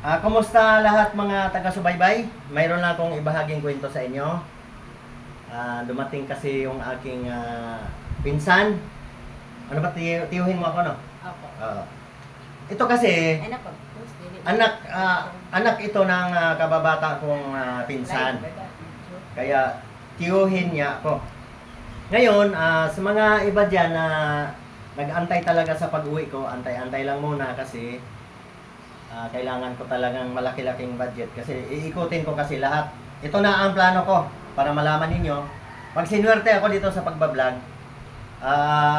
Kumusta lahat mga taga-subaybay? Mayroon lang akong ibahaging kwento sa inyo. Dumating kasi yung aking pinsan. Ano ba, tiyuhin mo ako, no? Opo. Ito kasi, Ay, nako. anak ito ng kababata kong pinsan. Kaya, tiyuhin niya ako. Ngayon, sa mga iba dyan na nag-antay talaga sa pag-uwi ko, antay-antay lang muna kasi kailangan ko talagang malaki-laking budget kasi iikutin ko kasi lahat. Ito na ang plano ko para malaman ninyo. Pag sinwerte ako dito sa pagbablog,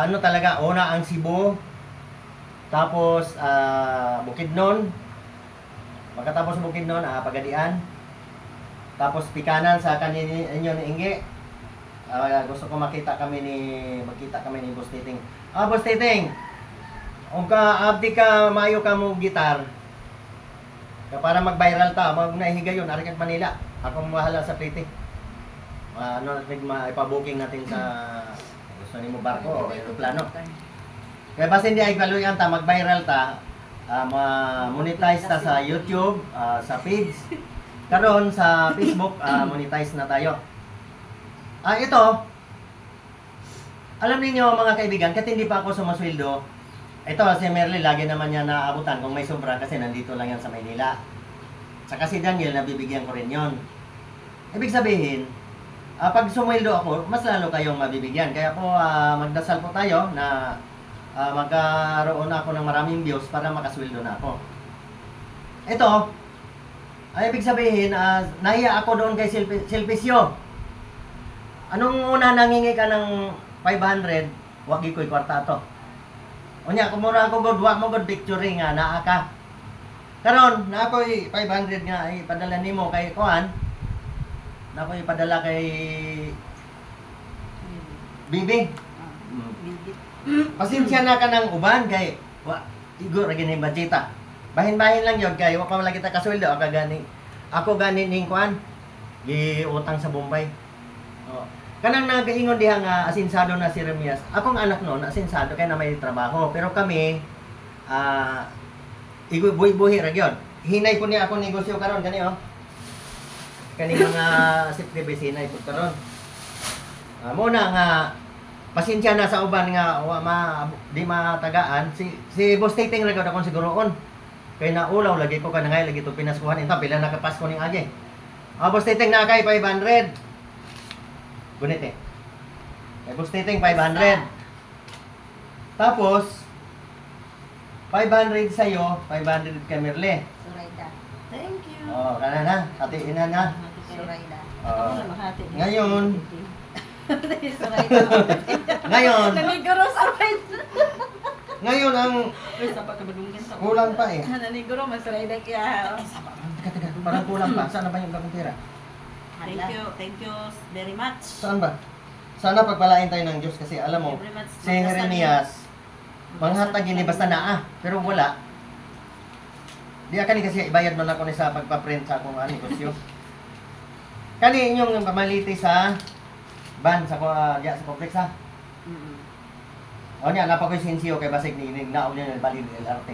ano talaga, una ang Cebu, tapos Bukidnon, pagkatapos Bukidnon, Pagadian, tapos Pikanan sa inyo ni Inge. Gusto ko magkita kami ni Boss Titing. Boss Titing, kung abdi ka, mayo ka mo gitar, para mag-viral ta, mag-nahiga yun, Arikag Manila. Ako mahala sa plate. Ipa-booking natin sa gusto ni mo barko o aeroplano. Kaya basta hindi ay valuyan ta, mag-viral ta, monetize ta sa YouTube, sa page. Karon sa Facebook, monetize na tayo. Ito, alam niyo mga kaibigan, kasi hindi pa ako sumasweldo. Ito, si Merly, lagi naman niya naaabutan kung may sobra kasi nandito lang yan sa Maynila. Saka si Daniel, nabibigyan ko rin yon. Ibig sabihin, pag sumweldo ako, mas lalo kayong mabibigyan. Kaya po, magdasal po tayo na magkaroon ako ng maraming views para makasweldo na ako. Ito, ibig sabihin, nahiya ako doon kay Silpisyo. Anong una nangingi ka ng 500, wagi ko'y kwarta to. Unya, kumura ako god, wa mo god picturing nga, naa ka. Karon, na ako'y 500 nga, ipadala nimo kay Kuan. Na ako'y ipadala kay Bibi. Pasensya na ka ng uban kay, igor lagi ni budgeta. Bahin-bahin lang yun kay, wa pa wala kita kasweldo, ako gani ning Kuan, giutang sa Bombay. Kanang nagaingon diha nga asinsado na si Remias. Akong anak noon asinsado kay na may trabaho. Pero kami buhi ra gyud. Hinay ko ni ako negosyo karon kani Kani mga safety hinay pud karon. Muna nga pasensya na sa uban nga di matagaan si Boss Titing ra gyud akong siguroon. Kay naulaw lagi ko kanangay lagi to pinaskuhan ita pila nakapasko ning agi. Boss Titing na kay 500. Gunit May Boss Titing 500. Tapos 500 sa'yo, 500 kay Merle. Suraida. Thank you. Kana na. Hatiin na. Suraida. Ngayon. Suraida. Ngayon. Naniguro sa akin. Ngayon ang kulang pa eh. Naniguro, mas Suraida kaya. Teka. Parang kulang pa. Saan na ba yung bagong tira? Thank you very much. Saan ba? Sana pagpalain tayo ng Diyos kasi alam mo, si Jeremias, manghatag ini basta naa, pero wala. Di akani kasi ibayad man ako ni sa pagpa-print sa akong negosyo. Kani inyong pamaliti sa ban sa sa complex ha. O niya, napakoy sinsiyo kay basig ni naon niya balin LRT.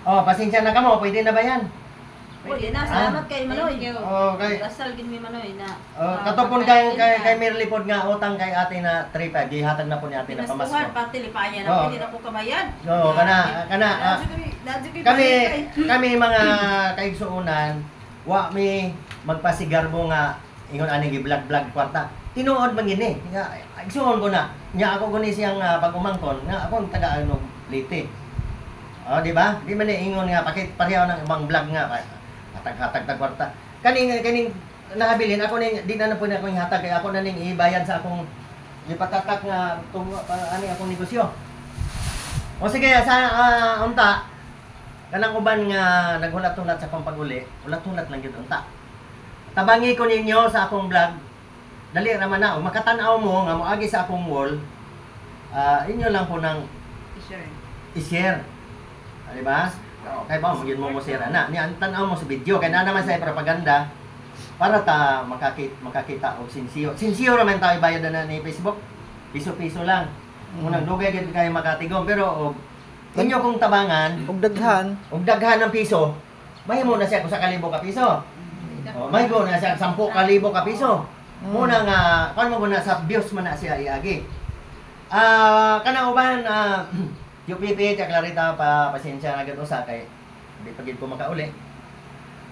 Pasensya na kamo, pwede na ba yan? Pwede na, salamat kay Manoy. Okay. Dasal gid mi Manoy na. Katupon kay Merly pod nga utang kay ate na 3.5, gihatag na po ni ate na pamasko. Pinaskuhan pati lipayan na pwede na ko kabayad. Kana. Kami mga kaigsuunan, wa mi magpasigarbo nga ingon ani gi-vlog kwarta. Tinuod man gini. Igsuon ko na. Nya ako guni siyang pag-umangkon nga ako taga Leyte. Di ba? Di man ingon nga pakit pareho ng ibang vlog nga hatag kwarta. Kaning nahabilin ako ning di na po na ako hatag kay ako na ning ibayad sa akong ipatatak nga ani akong negosyo. O sige sa unta kanang uban nga naghulat-hulat sa akong pag-uli, ulat-hulat lang gyud unta. Tabangi ko ninyo sa akong vlog. Dali ra man na makatan-aw mo nga moagi sa akong wall. Inyo lang po nang i-share. Di ba? Kaya ba, magiging mo sira na. Niyan, tanaw mo sa video. Kaya na naman sa propaganda para ta makakita og sinsiyo. Sinsiyo naman tayo bayad na ni Facebook. Piso-piso lang. Unang dugay gid kayo makatigom pero og inyo kung tabangan og daghan ng piso mahimo na siya kung 1,000 ka piso. Mahimo na siya 10,000 ka piso. Muna nga, kung mo na sa views man na siya iagi. Kanang uban, UPP, Clarita, pasensya na gano'n sa kay hindi pa gid ko makauli.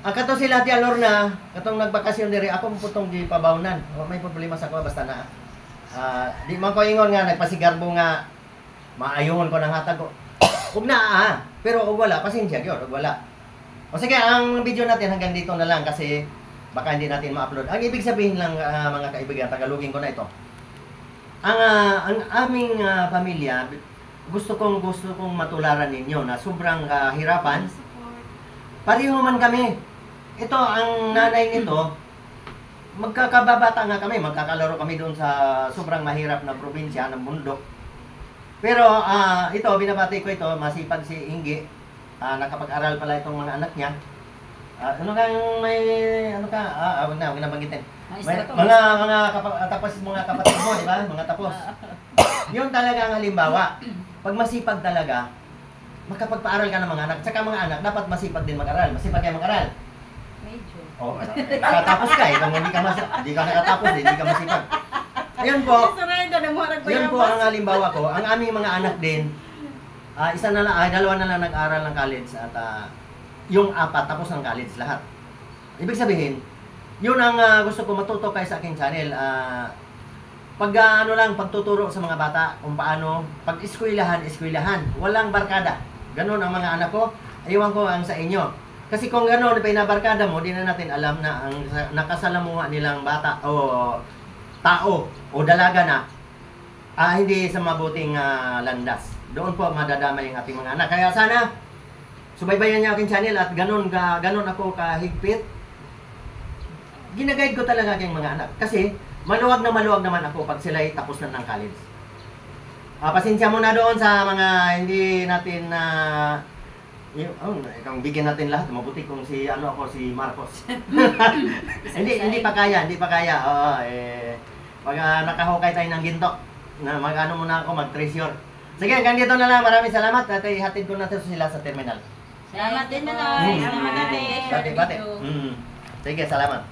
Kato sila ti Alorna, katong nagbakasyon diri ako putong di pabawnan. May problema sa ko basta na. Di man ko ingon nga nagpasigarbo nga maayohon ko nang hatag ko. Ug na pero ug wala pasensya gyud, ug wala. O sige, ang video natin hanggang dito na lang kasi baka hindi natin ma-upload. Ang ibig sabihin lang mga kaibigan, tagalogin ko na ito. Ang aming pamilya, gusto kong matularan ninyo na sobrang hirapan. Pareho man kami. Ito, ang nanay nito, magkakababata nga kami, magkakalaro kami doon sa sobrang mahirap na probinsya ng bundok. Pero ito, binabati ko ito, masipag si Ingi. Nakapag-aral pala itong mga anak niya. Ano kang may, ano ka, huwag na banggitin. Tapos mga kapatid mo, di ba? Mga tapos. Yun talaga ang halimbawa. Pag masipag talaga, makapagpaaral ka ng mga anak. Tsaka mga anak, dapat masipag din mag-aral. Masipag kayo mag-aral. Medyo. Nakatapos ka eh. Kung hindi ka nakatapos, hindi ka masipag. Ayun po. Yun po ang halimbawa ko. Ang aming mga anak din, dalawa na lang nag-aral ng college at yung 4 tapos ng college lahat. Ibig sabihin, yun ang gusto ko matuto kayo sa aking channel. Pagtuturo sa mga bata kung paano, pag-eskwelahan, walang barkada. Ganon ang mga anak ko. Aywan ko ang sa inyo. Kasi kung ganon, pinabarkada mo, di na natin alam na ang nakasalamuha nilang bata o tao o dalaga na hindi sa mabuting landas. Doon po madadamay ang ating mga anak. Kaya sana, subaybayan niyo aking channel at ganon ako kahigpit. Ginaguide ko talaga aking mga anak. Kasi, maluwag naman ako pag sila'y tapos na ng college. Pasensya mo na doon sa mga hindi natin ikang bigyan natin lahat. Mabuti kung si Marcos. hindi pa kaya. Pag nakahukay tayo ng ginto, na muna ako, mag-treasure. Sige, hanggang dito na lang. Maraming salamat. At ihatid ko natin sila sa terminal. Salamat din na lang. Bate. Sige, salamat.